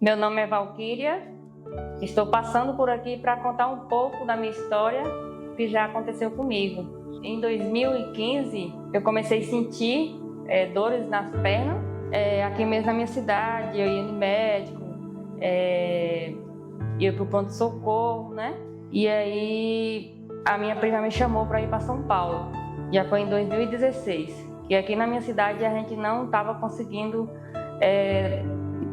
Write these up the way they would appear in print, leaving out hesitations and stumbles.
Meu nome é Valquíria, estou passando por aqui para contar um pouco da minha história que já aconteceu comigo. Em 2015, eu comecei a sentir dores nas pernas, aqui mesmo na minha cidade. Eu ia no médico, ia para o pronto-socorro, né? E aí a minha prima me chamou para ir para São Paulo. Já foi em 2016. E aqui na minha cidade a gente não estava conseguindo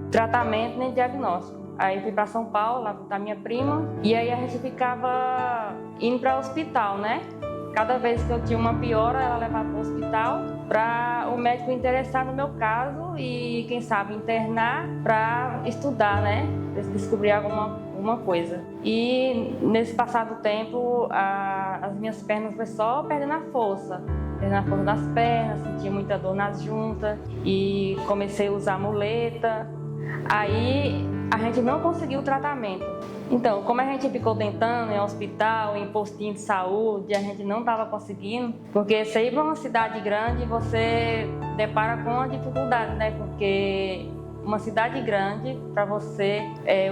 tratamento nem diagnóstico. Aí fui para São Paulo, lá com a minha prima, e aí a gente ficava indo para o hospital, né? Cada vez que eu tinha uma piora, ela levava para o hospital para o médico interessar no meu caso e, quem sabe, internar para estudar, né? Descobrir alguma coisa. E nesse passado tempo, as minhas pernas foi só perdendo a força das pernas, sentia muita dor nas juntas e comecei a usar muleta. Aí a gente não conseguiu o tratamento. Então, como a gente ficou tentando em hospital, em postinho de saúde, a gente não estava conseguindo, porque você ir para uma cidade grande, você depara com uma dificuldade, né? Porque uma cidade grande, para você,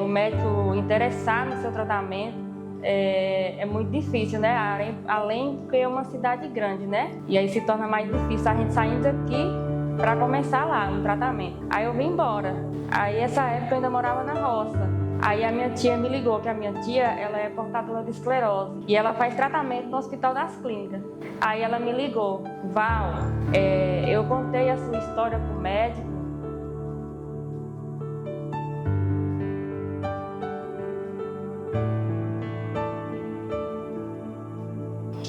o médico interessar no seu tratamento, é muito difícil, né? Além de que é uma cidade grande, né? E aí se torna mais difícil a gente saindo daqui para começar lá no tratamento. Aí eu vim embora. Aí essa época eu ainda morava na roça. Aí a minha tia me ligou, que a minha tia, ela é portadora de esclerose e ela faz tratamento no Hospital das Clínicas. Aí ela me ligou: Val, eu contei a sua história pro médico.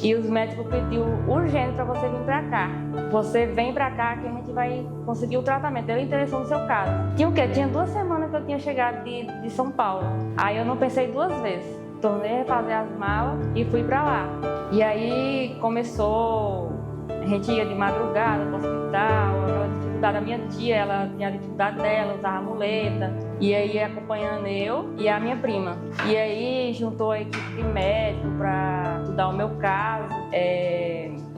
E os médicos pediu urgente para você vir para cá. Você vem para cá que a gente vai conseguir o tratamento. Ele interessou no seu caso. Tinha o quê? Tinha 2 semanas que eu tinha chegado de São Paulo. Aí eu não pensei 2 vezes. Tornei a fazer as malas e fui para lá. E aí começou, a gente ia de madrugada para o hospital, aquela dificuldade da minha tia, ela tinha a dificuldade dela, usava muleta. E aí acompanhando eu e a minha prima. E aí juntou a equipe de médico para estudar o meu caso,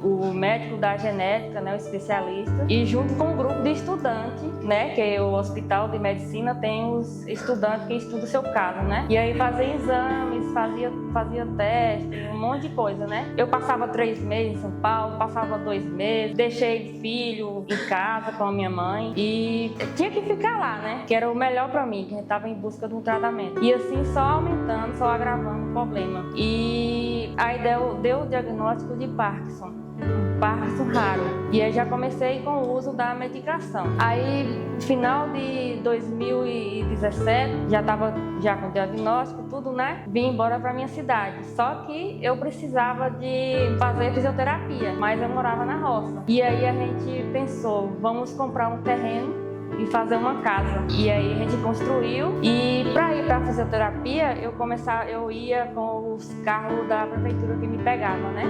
o médico da genética, né, o especialista, e junto com um grupo de estudantes, né, que o Hospital de Medicina tem os estudantes que estudam o seu caso, né? E aí fazia exames, fazia teste, um monte de coisa, né? Eu passava 3 meses em São Paulo, passava 2 meses, deixei filho em casa com a minha mãe e tinha que ficar lá, né? Que era o melhor para mim, que a gente estava em busca de um tratamento. E assim só aumentando, só agravando o problema. E aí deu o diagnóstico de Parkinson raro. E aí já comecei com o uso da medicação. Aí, final de 2017, já estava com o diagnóstico, tudo, né? Vim embora para minha cidade. Só que eu precisava de fazer fisioterapia, mas eu morava na roça. E aí a gente pensou, vamos comprar um terreno e fazer uma casa. E aí a gente construiu. E para ir para a fisioterapia, eu ia com os carros da prefeitura que me pegavam, né?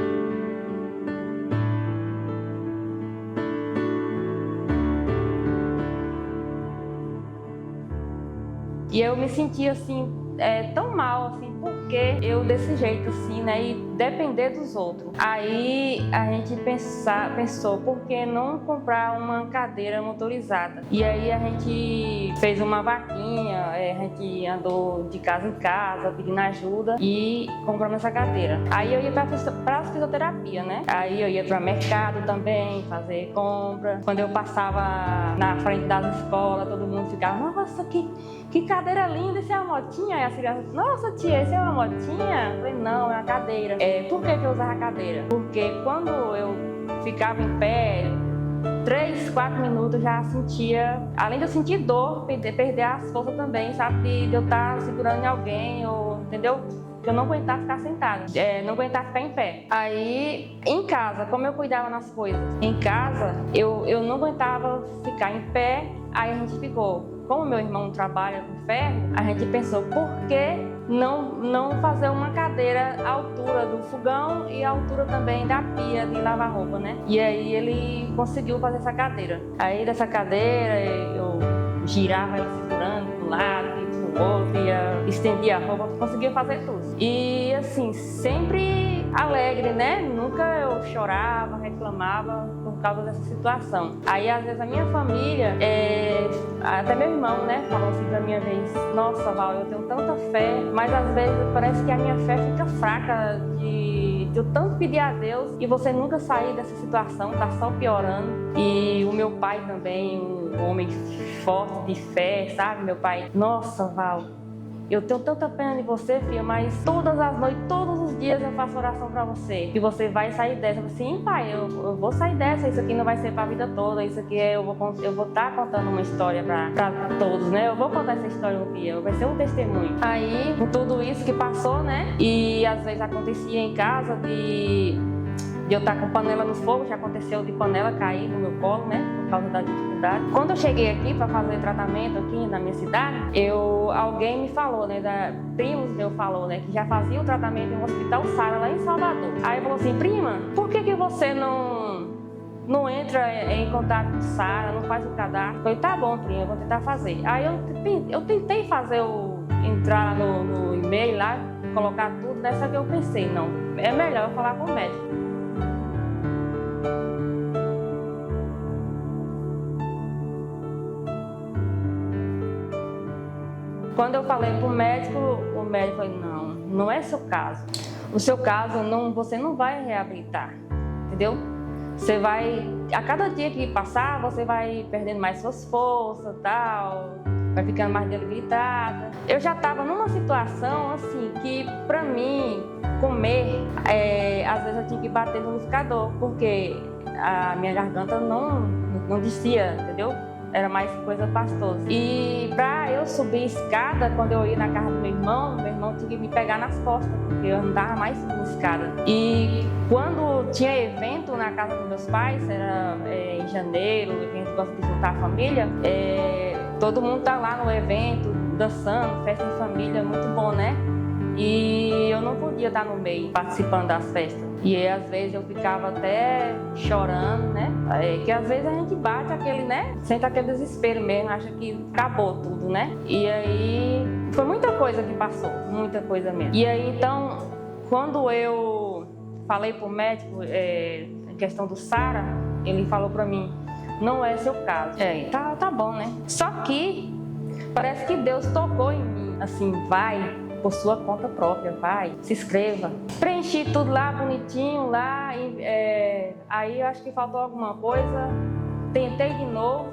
E eu me sentia assim, tão mal, assim, porque eu desse jeito, assim, né, e depender dos outros. Aí a gente pensou, por que não comprar uma cadeira motorizada? E aí a gente fez uma vaquinha, a gente andou de casa em casa, pedindo ajuda e compramos essa cadeira. Aí eu ia para a fisioterapia, né? Aí eu ia para o mercado também, fazer compra. Quando eu passava na frente das escolas, todo mundo ficava, nossa, que cadeira linda, isso é uma motinha? Aí as crianças, nossa tia, isso é uma motinha? Eu falei, não, é uma cadeira. Por que eu usava a cadeira? Porque quando eu ficava em pé, 3, 4 minutos já sentia, além de eu sentir dor, perder as forças também, sabe? De eu estar segurando em alguém, entendeu? Que eu não aguentava ficar sentada, não aguentava ficar em pé. Aí, em casa, como eu cuidava nas coisas? Em casa, eu não aguentava ficar em pé, aí a gente ficou. Como meu irmão trabalha com ferro, a gente pensou, por que não fazer uma cadeira à altura do fogão e à altura também da pia de lavar roupa, né? E aí ele conseguiu fazer essa cadeira. Aí dessa cadeira eu girava ele segurando do lado, pro outro, estendia a roupa, conseguia fazer tudo. E assim, sempre alegre, né? Nunca eu chorava, reclamava, por causa dessa situação. Aí, às vezes, a minha família, até meu irmão, né, falou assim pra minha vez: nossa, Val, eu tenho tanta fé, mas às vezes parece que a minha fé fica fraca de eu tanto pedir a Deus e você nunca sair dessa situação, tá só piorando. E o meu pai também, um homem forte de fé, sabe? Meu pai: nossa, Val, eu tenho tanta pena de você, filha, mas todas as noites, todos os dias eu faço oração pra você, que você vai sair dessa. Eu falei: sim, pai, eu vou sair dessa, isso aqui não vai ser pra vida toda, isso aqui eu vou estar contando uma história pra todos, né? Eu vou contar essa história um dia, vai ser um testemunho. Aí, com tudo isso que passou, né? E às vezes acontecia em casa de eu estar com panela no fogo, já aconteceu de panela cair no meu colo, né, por causa da dificuldade. Quando eu cheguei aqui para fazer tratamento aqui na minha cidade, alguém me falou, né, primos meu falou, né, que já fazia o tratamento em um hospital Sara lá em Salvador. Aí falou assim: prima, por que você não entra em contato com Sara, não faz o cadastro? Eu falei: tá bom, prima, eu vou tentar fazer. Aí eu tentei fazer entrar no e-mail lá, colocar tudo, dessa vez eu pensei: não, é melhor eu falar com o médico. Quando eu falei para o médico falou: não é seu caso. O seu caso, você não vai reabilitar, entendeu? Você vai, a cada dia que passar, você vai perdendo mais suas forças, tal, vai ficando mais debilitada. Eu já estava numa situação assim que, para mim, comer, às vezes eu tinha que bater no liquidificador, porque a minha garganta não descia, entendeu? Era mais coisa pastosa. E pra eu subir a escada, quando eu ia na casa do meu irmão tinha que me pegar nas costas, porque eu não dava mais subindo a escada. E quando tinha evento na casa dos meus pais, era em janeiro, a gente gosta de juntar a família, todo mundo tá lá no evento, dançando, festa em família, muito bom, né? E eu não podia estar no meio, participando das festas. E aí, às vezes eu ficava até chorando, né? Que às vezes a gente bate aquele, né? Sente aquele desespero mesmo, acha que acabou tudo, né? E aí foi muita coisa que passou, muita coisa mesmo. E aí, então, quando eu falei pro médico a questão do Sara, ele falou pra mim: não é seu caso. Tá bom, né? Só que parece que Deus tocou em mim, assim: vai por sua conta própria, vai, se inscreva. Preenchi tudo lá bonitinho lá, aí eu acho que faltou alguma coisa, tentei de novo.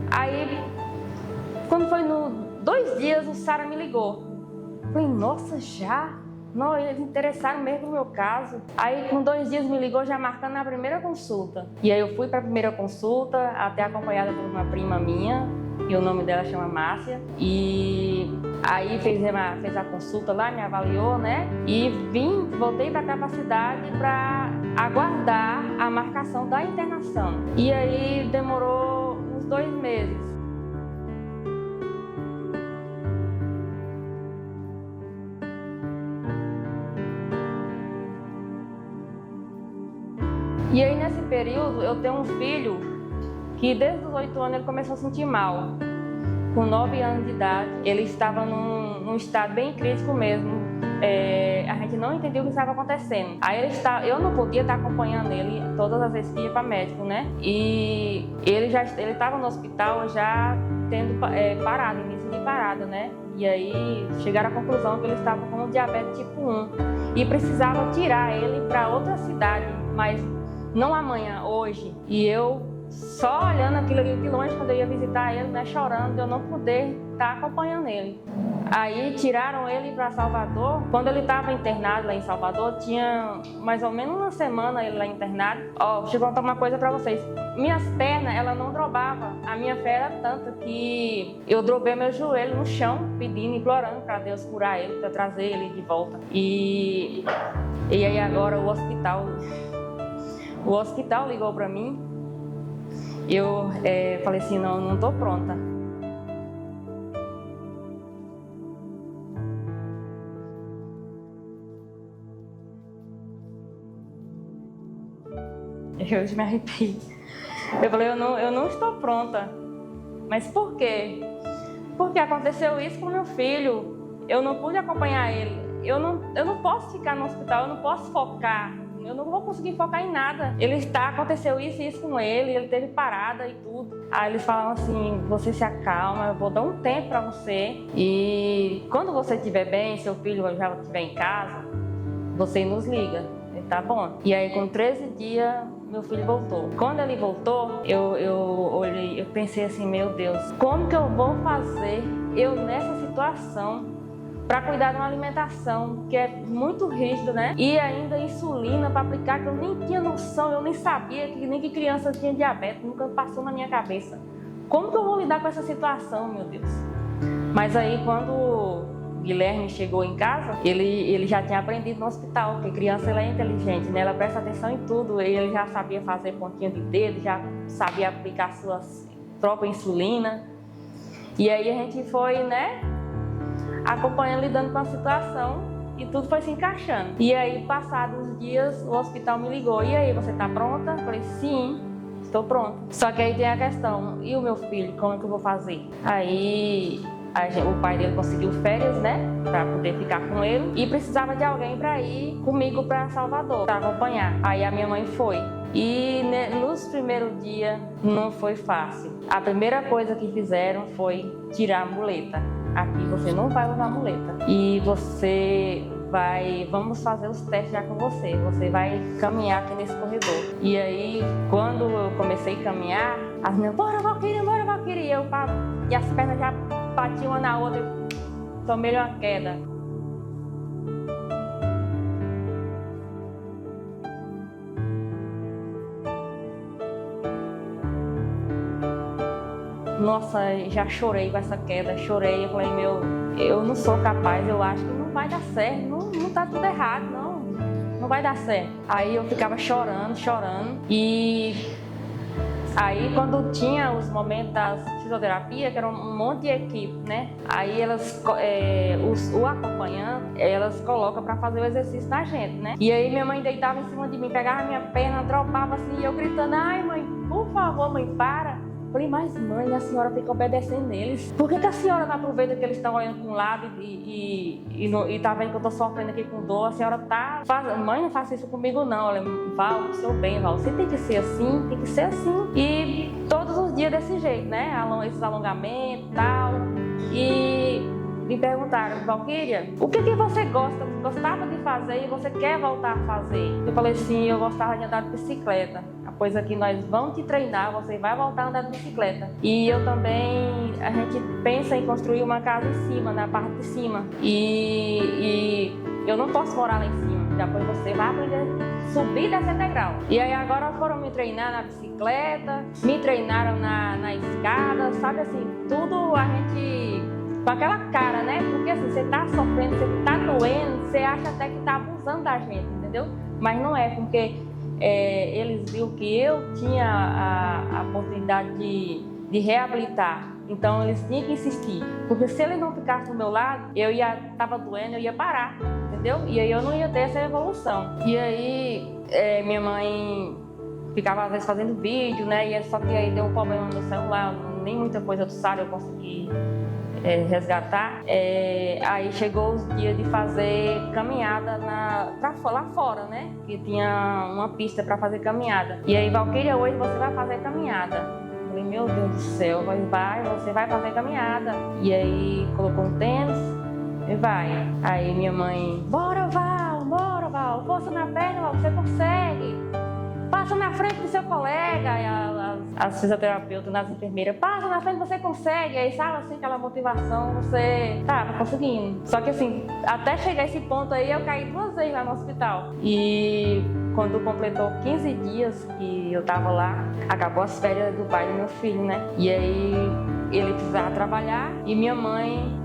Aí, quando foi no 2 dias, o Sara me ligou. Falei: nossa, já? Não, eles interessaram mesmo no meu caso. Aí, com 2 dias, me ligou já marcando a primeira consulta. E aí eu fui para a primeira consulta, até acompanhada por uma prima minha, e o nome dela chama Márcia. E aí fez a consulta lá, me avaliou, né? E voltei para a capacidade para aguardar a marcação da internação. E aí demorou uns 2 meses. E aí, nesse período, eu tenho um filho que desde os 8 anos ele começou a sentir mal. Com 9 anos de idade, ele estava num estado bem crítico mesmo. A gente não entendeu o que estava acontecendo. Aí eu não podia estar acompanhando ele todas as vezes que ia para médico, né? E ele estava no hospital já tendo parado, início de parada, né? E aí chegaram à conclusão que ele estava com diabetes tipo 1 e precisava tirar ele para outra cidade, mas não amanhã, hoje. E eu só olhando aquilo ali de longe, quando eu ia visitar ele, né, chorando de eu não poder estar acompanhando ele. Aí tiraram ele para Salvador. Quando ele estava internado lá em Salvador, tinha mais ou menos uma semana ele lá internado. Deixa eu contar uma coisa para vocês. Minhas pernas, ela não drobava. A minha fé era tanta que eu drobei meu joelho no chão, pedindo, implorando para Deus curar ele, para trazer ele de volta. E aí agora o hospital ligou para mim. Eu falei assim: não estou pronta. Eu me arrepiei. Eu falei: eu não estou pronta. Mas por quê? Porque aconteceu isso com meu filho. Eu não pude acompanhar ele. eu não posso ficar no hospital, eu não posso focar. Eu não vou conseguir focar em nada. Aconteceu isso e isso com ele teve parada e tudo. Aí eles falam assim, você se acalma, eu vou dar um tempo pra você. E quando você estiver bem, seu filho já estiver em casa, você nos liga. Tá bom. E aí com 13 dias, meu filho voltou. Quando ele voltou, eu olhei, eu pensei assim, meu Deus, como que eu vou fazer eu nessa situação para cuidar de uma alimentação que é muito rígida, né? E ainda insulina para aplicar, que eu nem tinha noção, eu nem sabia que nem que criança tinha diabetes, nunca passou na minha cabeça. Como que eu vou lidar com essa situação, meu Deus? Mas aí quando o Guilherme chegou em casa, ele já tinha aprendido no hospital, porque criança ela é inteligente, né? Ela presta atenção em tudo, ele já sabia fazer pontinha de dedo, já sabia aplicar sua própria insulina. E aí a gente foi, né, acompanhando, lidando com a situação e tudo foi se encaixando. E aí, passados uns dias, o hospital me ligou. E aí, você tá pronta? Eu falei, sim, estou pronta. Só que aí tem a questão, e o meu filho, como é que eu vou fazer? Aí, o pai dele conseguiu férias, né, pra poder ficar com ele. E precisava de alguém pra ir comigo pra Salvador, pra acompanhar. Aí a minha mãe foi. E nos primeiros dias não foi fácil. A primeira coisa que fizeram foi tirar a muleta. Aqui você não vai usar muleta. E vamos fazer os testes já com você. Você vai caminhar aqui nesse corredor. E aí, quando eu comecei a caminhar, as meninas, bora Valquíria, bora Valquíria. E as pernas já batiam uma na outra, eu tomei uma queda. Nossa, já chorei com essa queda, chorei. Eu falei, eu não sou capaz, eu acho que não vai dar certo, não tá tudo errado, não vai dar certo. Aí eu ficava chorando. E aí quando tinha os momentos da fisioterapia, que era um monte de equipe, né? Aí o acompanhante, elas colocam pra fazer o exercício da gente, né? E aí minha mãe deitava em cima de mim, pegava minha perna, dropava assim, e eu gritando, ai mãe, por favor, mãe, para. Falei, mas mãe, a senhora tem que obedecer neles. Por que a senhora não aproveita que eles estão olhando para um lado e tá vendo que eu tô sofrendo aqui com dor? A senhora tá... Mãe, não faça isso comigo não. Olha, Val, do seu bem, Val. Você tem que ser assim, tem que ser assim. E todos os dias desse jeito, né? Esses alongamentos e tal. E me perguntaram, Valquíria, o que você gostava de fazer e você quer voltar a fazer? Eu falei assim, eu gostava de andar de bicicleta. Pois aqui nós vamos te treinar, você vai voltar a andar de bicicleta. E eu também, a gente pensa em construir uma casa em cima, na parte de cima. E eu não posso morar lá em cima. Depois você vai aprender a subir dessa degrau. E aí agora foram me treinar na bicicleta, me treinaram na escada, sabe assim, tudo a gente... com aquela cara, né? Porque assim, você tá sofrendo, você tá doendo, você acha até que tá abusando da gente, entendeu? Mas não é, porque... eles viram que eu tinha a oportunidade de reabilitar, então eles tinham que insistir, porque se eles não ficassem do meu lado, estava doendo, eu ia parar, entendeu? E aí eu não ia ter essa evolução. E aí minha mãe ficava às vezes fazendo vídeo, né? E só que aí deu um problema no celular, nem muita coisa do SAR eu consegui resgatar. Aí chegou os dias de fazer caminhada lá fora, né? Que tinha uma pista para fazer caminhada. E aí, Valquíria, hoje você vai fazer caminhada. Eu falei, meu Deus do céu, você vai fazer caminhada. E aí colocou um tênis e vai. Aí minha mãe, bora Val, força na perna, Val, você consegue. Passa na frente do seu colega, e as fisioterapeutas, as enfermeiras, passa na frente, você consegue. Aí sabe assim, aquela motivação, você tá conseguindo. Só que assim, até chegar a esse ponto aí, eu caí 2 vezes lá no hospital. E quando completou 15 dias que eu tava lá, acabou as férias do pai do meu filho, né? E aí ele precisava trabalhar e minha mãe,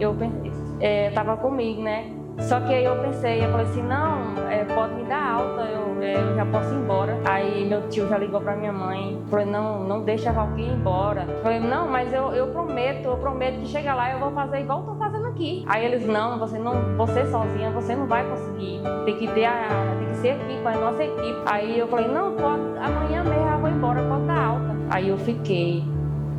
tava comigo, né? Só que aí eu falei assim, não, pode me dar alta, eu já posso ir embora. Aí meu tio já ligou pra minha mãe, falou, não deixa a Valquíria ir embora. Eu falei, não, mas eu prometo que chega lá eu vou fazer igual eu tô fazendo aqui. Aí eles, não, você sozinha, você não vai conseguir, tem que ser aqui com a nossa equipe. Aí eu falei, não, pode, amanhã mesmo eu vou embora, pode dar alta. Aí eu fiquei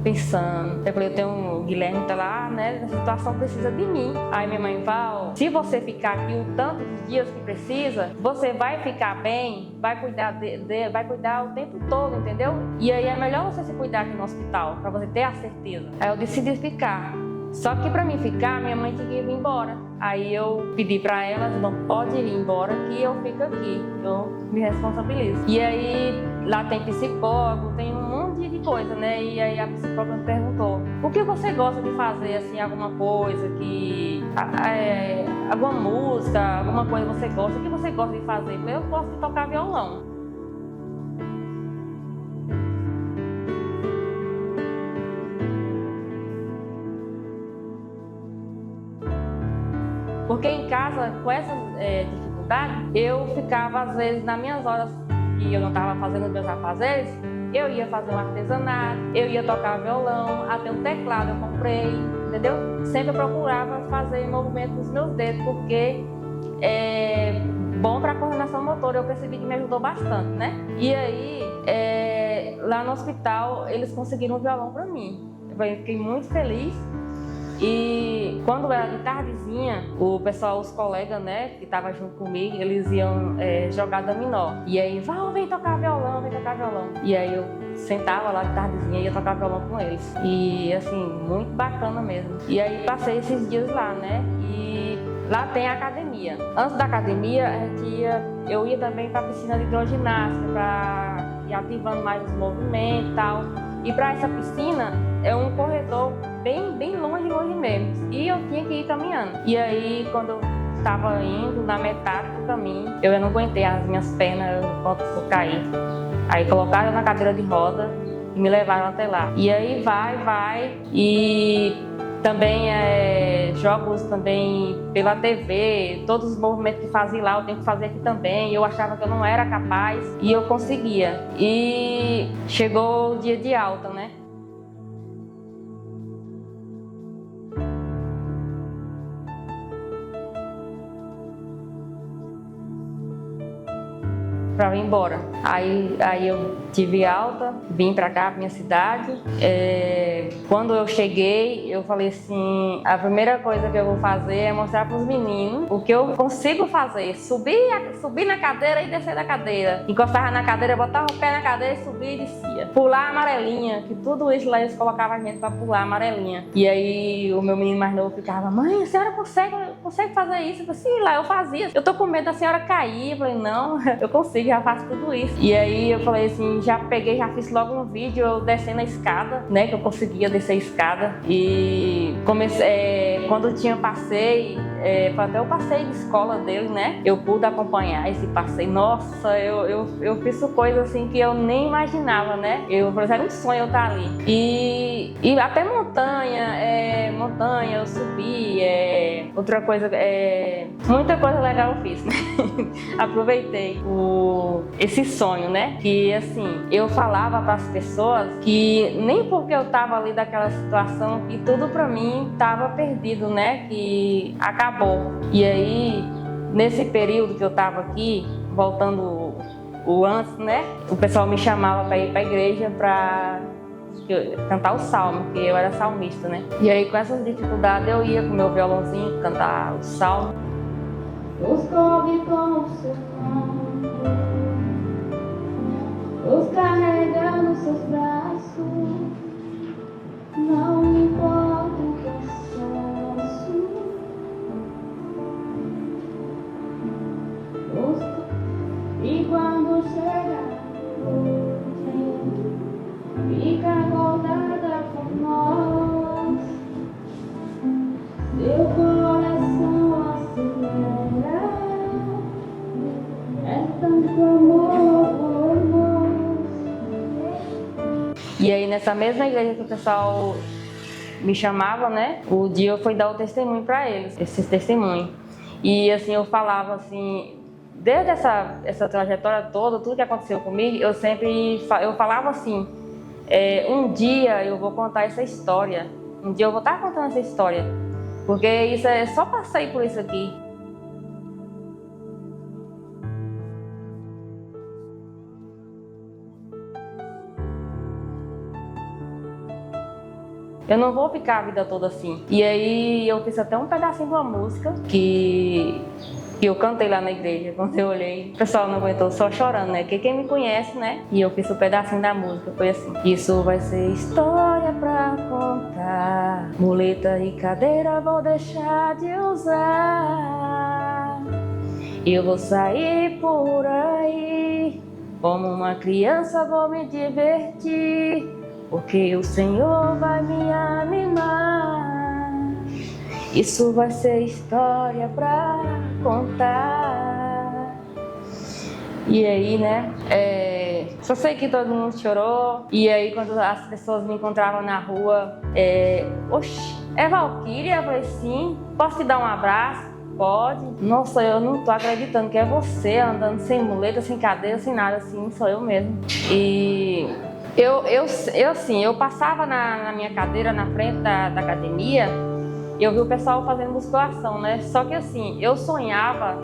pensando. Eu falei, o Guilherme tá lá, né, nessa situação precisa de mim. Aí minha mãe, Val, se você ficar aqui o tanto de dias que precisa, você vai ficar bem, vai cuidar vai cuidar o tempo todo, entendeu? E aí é melhor você se cuidar aqui no hospital, pra você ter a certeza. Aí eu decidi ficar. Só que para mim ficar, minha mãe tinha que vir embora. Aí eu pedi para ela, não pode ir embora que eu fico aqui, eu me responsabilizo. E aí lá tem psicólogo, tem um monte de coisa, né? E aí a psicóloga me perguntou, o que você gosta de fazer, assim, alguma coisa que... alguma música, alguma coisa que você gosta, o que você gosta de fazer? Eu falei, eu gosto de tocar violão. Porque em casa, com essas dificuldades, eu ficava, às vezes, nas minhas horas que eu não estava fazendo meus afazeres, eu ia fazer um artesanato, eu ia tocar violão, até um teclado eu comprei, entendeu? Sempre eu procurava fazer movimento dos meus dedos, porque é bom para a coordenação motora, eu percebi que me ajudou bastante, né? E aí, lá no hospital, eles conseguiram um violão para mim. Eu fiquei muito feliz. E quando era de tardezinha, o pessoal, os colegas, né, que estavam junto comigo, eles iam jogar dominó. E aí, Val, vem tocar violão, vem tocar violão. E aí eu sentava lá de tardezinha e ia tocar violão com eles. E assim, muito bacana mesmo. E aí passei esses dias lá, né, e lá tem a academia. Antes da academia, eu ia também para a piscina de hidroginástica, para ir ativando mais os movimentos e tal. E para essa piscina é um corredor bem longe mesmo. E eu tinha que ir caminhando. E aí, quando eu estava indo na metade do caminho, eu não aguentei as minhas pernas, eu caí. Aí colocaram na cadeira de roda e me levaram até lá. E aí vai. E também jogos também pela TV, todos os movimentos que fazia lá eu tenho que fazer aqui também. Eu achava que eu não era capaz e eu conseguia. E chegou o dia de alta, né? Para ir embora. Aí eu tive alta, vim para cá, para minha cidade. Quando eu cheguei, eu falei assim, a primeira coisa que eu vou fazer é mostrar para os meninos o que eu consigo fazer. Subir na cadeira e descer da cadeira. Encostava na cadeira, botava o pé na cadeira e subia e descia. Pular a amarelinha, que tudo isso lá eles colocavam a gente para pular a amarelinha. E aí o meu menino mais novo ficava, mãe, a senhora consegue fazer isso? Eu falei, sim, lá eu fazia. Eu tô com medo da senhora cair. Eu falei, não, eu consigo, já faço tudo isso. E aí eu falei assim, já fiz logo um vídeo eu descendo a escada, né, que eu conseguia descer a escada. E comecei, quando tinha passeio, foi até o passeio de escola dele, né, eu pude acompanhar esse passeio. Nossa, eu fiz coisas assim que eu nem imaginava, né, eu falei, era um sonho eu estar ali. E até montanha eu subi, outra coisa, muita coisa legal eu fiz, né? Aproveitei esse sonho, né? Que assim, eu falava para as pessoas que nem porque eu estava ali daquela situação que tudo para mim estava perdido, né? Que acabou. E aí, nesse período que eu estava aqui, voltando o antes, né? O pessoal me chamava para ir para a igreja para cantar o salmo, porque eu era salmista, né? E aí, com essas dificuldades, eu ia com meu violãozinho cantar o salmo. Os cobre com o seu nome, os carrega nos seus braços, não importa o cansaço. E quando chega a noite, fica acordada por nós, seu coração acelera, é tanto amor por nós. E aí nessa mesma igreja que o pessoal me chamava, né, o dia eu fui dar o testemunho para eles, esses testemunhos. E assim, eu falava assim, desde essa trajetória toda, tudo que aconteceu comigo, eu falava assim, um dia eu vou contar essa história, um dia eu vou estar contando essa história, porque isso só passei por isso aqui. Eu não vou ficar a vida toda assim. E aí eu fiz até um pedacinho de uma música que eu cantei lá na igreja. Quando eu olhei, o pessoal não aguentou, só chorando, né? Porque quem me conhece, né? E eu fiz um pedacinho da música, foi assim: isso vai ser história pra contar, muleta e cadeira vou deixar de usar. Eu vou sair por aí, como uma criança vou me divertir, porque o Senhor vai me animar. Isso vai ser história pra contar. E aí, né, só sei que todo mundo chorou. E aí, quando as pessoas me encontravam na rua, oxi, é Valquíria? Eu falei, sim, posso te dar um abraço? Pode. Nossa, eu não tô acreditando que é você andando sem muleta, sem cadeira, sem nada, assim, sou eu mesmo. E eu passava na minha cadeira na frente da academia. Eu vi o pessoal fazendo musculação, né? Só que assim, eu sonhava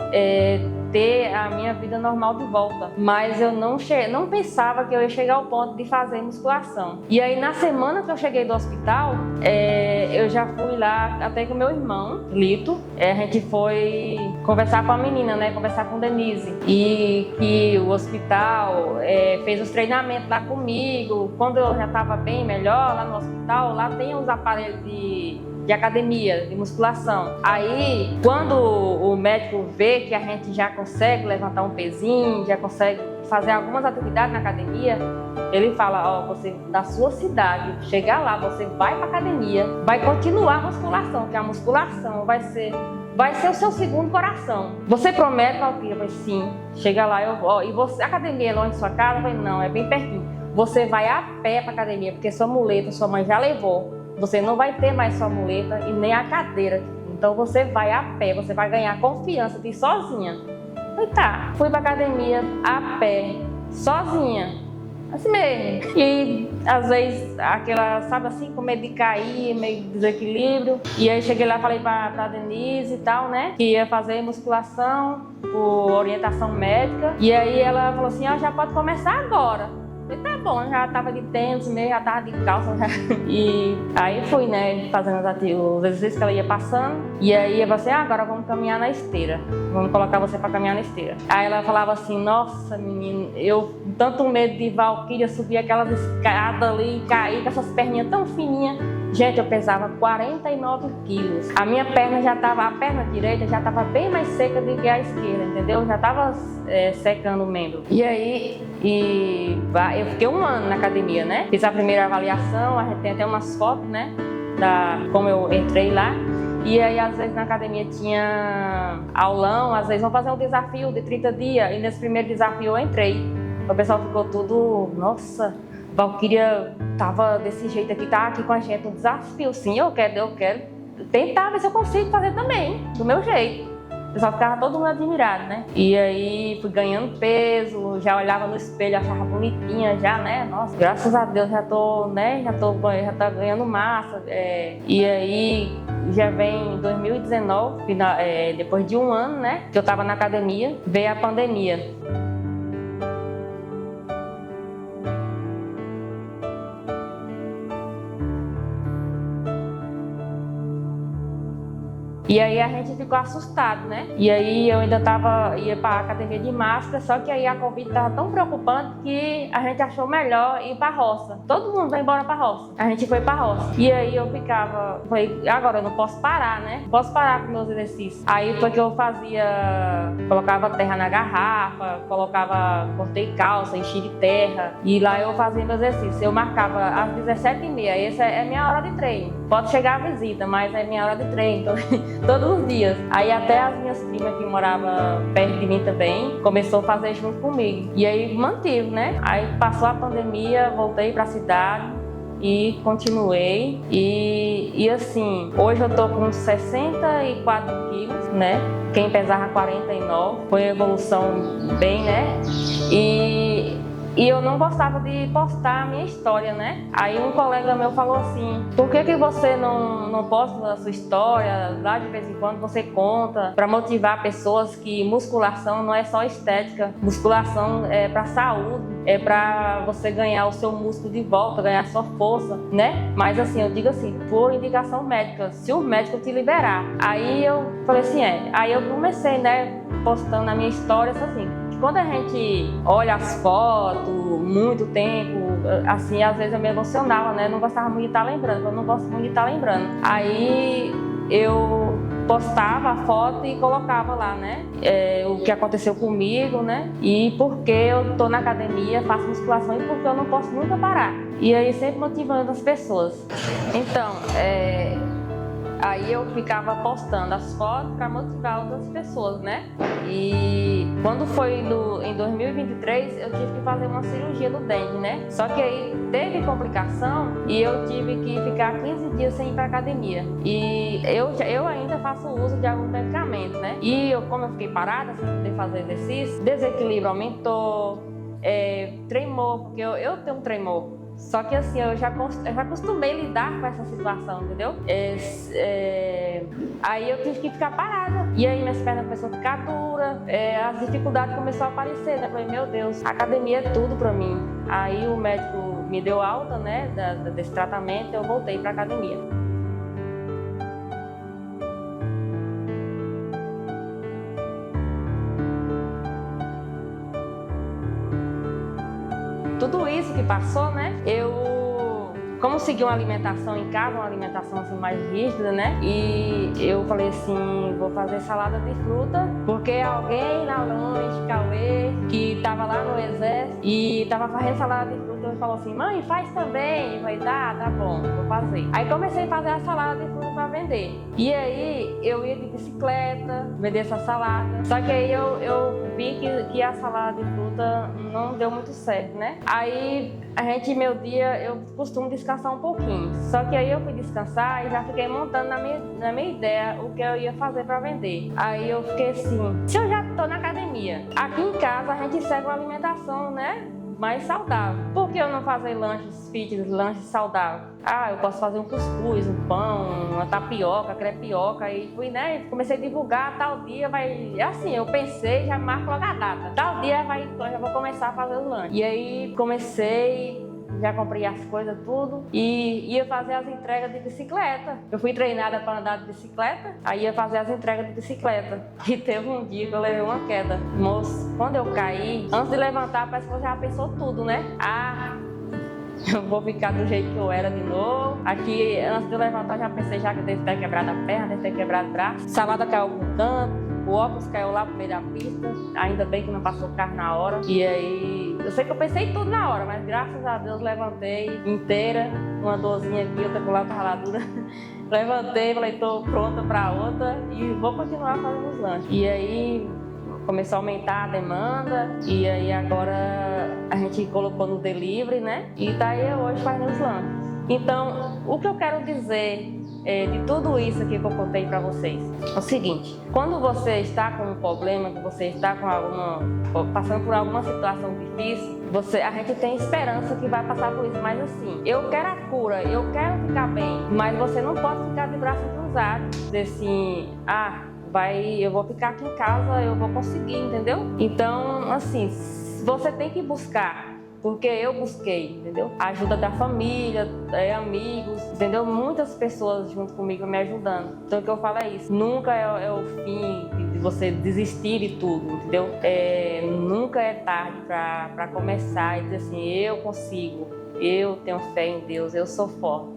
ter a minha vida normal de volta, mas eu não pensava que eu ia chegar ao ponto de fazer musculação. E aí, na semana que eu cheguei do hospital, eu já fui lá até com meu irmão, Lito. A gente foi conversar com a menina, né? Conversar com Denise. E que o hospital fez os treinamentos lá comigo. Quando eu já estava bem melhor lá no hospital, lá tem os aparelhos de academia, de musculação. Aí, quando o médico vê que a gente já consegue levantar um pezinho, já consegue fazer algumas atividades na academia, ele fala, você da sua cidade, chegar lá, você vai para academia, vai continuar a musculação, que a musculação vai ser o seu segundo coração. Você promete, Valquíria? Eu falei, sim. Chega lá, e você, a academia é longe de sua casa? Eu falei, não, é bem pertinho. Você vai a pé para academia, porque sua muleta, sua mãe já levou. Você não vai ter mais sua muleta e nem a cadeira. Então você vai a pé, você vai ganhar confiança de ir sozinha. E tá, fui pra academia a pé, sozinha. Assim mesmo. E às vezes aquela, sabe assim, com medo de cair, meio desequilíbrio. E aí cheguei lá, falei pra Denise e tal, né? Que ia fazer musculação por orientação médica. E aí ela falou assim, já pode começar agora. Eu falei, tá bom, já tava de tênis mesmo, já tava de calça. Já. E aí fui, né, fazendo os exercícios que ela ia passando. E aí eu falei assim, agora vamos caminhar na esteira. Vamos colocar você pra caminhar na esteira. Aí ela falava assim, nossa, menino, eu tanto medo de Valquíria subir aquelas escadas ali e cair com essas perninhas tão fininhas. Gente, eu pesava 49 quilos. A minha perna a perna direita já estava bem mais seca do que a esquerda, entendeu? Já estava secando o membro. E aí, eu fiquei 1 ano na academia, né? Fiz a primeira avaliação, a gente tem até umas fotos, né? Como eu entrei lá. E aí, às vezes, na academia tinha aulão, às vezes vão fazer um desafio de 30 dias. E nesse primeiro desafio eu entrei. O pessoal ficou tudo, nossa... Valquíria tava desse jeito aqui, tá aqui com a gente, um desafio. Sim, eu quero tentar ver se eu consigo fazer também, do meu jeito. O pessoal ficava todo mundo admirado, né? E aí fui ganhando peso, já olhava no espelho, achava bonitinha já, né? Nossa, graças a Deus já tô, né? Já tá ganhando massa. E aí já vem 2019, depois de 1 ano, né? Que eu tava na academia, veio a pandemia. E aí a gente ficou assustado, né? E aí eu ainda ia pra academia de máscara, só que aí a Covid tava tão preocupante que a gente achou melhor ir pra roça. Todo mundo vai embora pra roça. A gente foi pra roça. E aí eu falei, agora eu não posso parar, né? Não posso parar com meus exercícios. Aí foi que eu colocava terra na garrafa, cortei calça, enchi de terra. E lá eu fazia meus exercícios. Eu marcava às 17h30, essa é minha hora de treino. Pode chegar a visita, mas é minha hora de treino. Então, todos os dias. Aí até as minhas primas que moravam perto de mim também começou a fazer junto comigo. E aí mantive, né? Aí passou a pandemia, voltei pra cidade e continuei. E assim, hoje eu tô com 64 quilos, né? Quem pesava 49, foi uma evolução bem, né? E e eu não gostava de postar a minha história, né? Aí um colega meu falou assim, por que você não posta a sua história, lá de vez em quando você conta, para motivar pessoas que musculação não é só estética, musculação é para saúde, é para você ganhar o seu músculo de volta, ganhar sua força, né? Mas assim, eu digo assim, por indicação médica, se o médico te liberar. Aí eu falei assim, aí eu comecei, né, postando na minha história, assim, quando a gente olha as fotos, muito tempo, assim, às vezes eu me emocionava, né? Não gostava muito de estar lembrando, eu não gosto muito de estar lembrando. Aí eu postava a foto e colocava lá, né? O que aconteceu comigo, né? E porque eu tô na academia, faço musculação e porque eu não posso nunca parar. E aí sempre motivando as pessoas. Então, aí eu ficava postando as fotos para motivar outras pessoas, né? E quando foi em 2023, eu tive que fazer uma cirurgia do dente, né? Só que aí teve complicação e eu tive que ficar 15 dias sem ir para academia. E eu ainda faço uso de alguns medicamentos, né? E como eu fiquei parada, sem poder fazer exercício, desequilíbrio aumentou, tremor, porque eu tenho um tremor. Só que assim, eu já acostumei lidar com essa situação, entendeu? Aí eu tive que ficar parada. E aí minhas pernas começaram a ficar duras, as dificuldades começaram a aparecer, né? Eu falei, meu Deus, a academia é tudo pra mim. Aí o médico me deu alta, né, desse tratamento, eu voltei pra academia. Tudo isso que passou, né? Como segui uma alimentação em casa, uma alimentação assim mais rígida, né? E eu falei assim, vou fazer salada de fruta, porque alguém na lanche, Cauê, que estava lá no exército e estava fazendo salada de fruta, ele falou assim, mãe, faz também. Eu falei, tá bom, vou fazer. Aí comecei a fazer a salada de fruta para vender. E aí eu ia de bicicleta, vender essa salada. Só que aí eu vi que a salada de fruta não deu muito certo, né? Aí meu dia, eu costumo descansar um pouquinho. Só que aí eu fui descansar e já fiquei montando na minha ideia o que eu ia fazer para vender. Aí eu fiquei assim, se eu já tô na academia, aqui em casa a gente segue uma alimentação, né, mais saudável. Por que eu não fazer lanches fitness, lanches saudáveis? Eu posso fazer um cuscuz, um pão, uma tapioca, crepioca. E fui, né, comecei a divulgar, tal dia vai... Assim, eu pensei, já marco logo a data. Tal dia já vou começar a fazer os lanches. E aí comecei... Já comprei as coisas, tudo, e ia fazer as entregas de bicicleta. Eu fui treinada para andar de bicicleta, aí ia fazer as entregas de bicicleta. E teve um dia que eu levei uma queda. Moço, quando eu caí, antes de levantar, parece que eu já pensou tudo, né? Eu vou ficar do jeito que eu era de novo. Aqui, antes de eu levantar, já pensei já que eu devo ter quebrado a perna, devo ter quebrado o braço. Salada caiu com canto. O óculos caiu lá pro meio da pista, ainda bem que não passou o carro na hora. E aí, eu sei que eu pensei tudo na hora, mas graças a Deus levantei inteira, uma dorzinha aqui, outra com lá raladura. Levantei, falei, tô pronta pra outra e vou continuar fazendo os lanches. E aí, começou a aumentar a demanda e aí agora a gente colocou no delivery, né? E tá aí hoje fazendo os lanches. Então, o que eu quero dizer de tudo isso aqui que eu contei para vocês é o seguinte: quando você está com um problema, que você está passando por alguma situação difícil, a gente tem esperança que vai passar por isso. Mas assim, eu quero a cura, eu quero ficar bem, mas você não pode ficar de braços cruzados, dizer assim, eu vou ficar aqui em casa, eu vou conseguir, entendeu? Então, assim, você tem que buscar. Porque eu busquei, entendeu? A ajuda da família, amigos, entendeu? Muitas pessoas junto comigo me ajudando. Então o que eu falo é isso. Nunca é o fim de você desistir de tudo, entendeu? Nunca é tarde para começar e dizer assim, eu consigo, eu tenho fé em Deus, eu sou forte.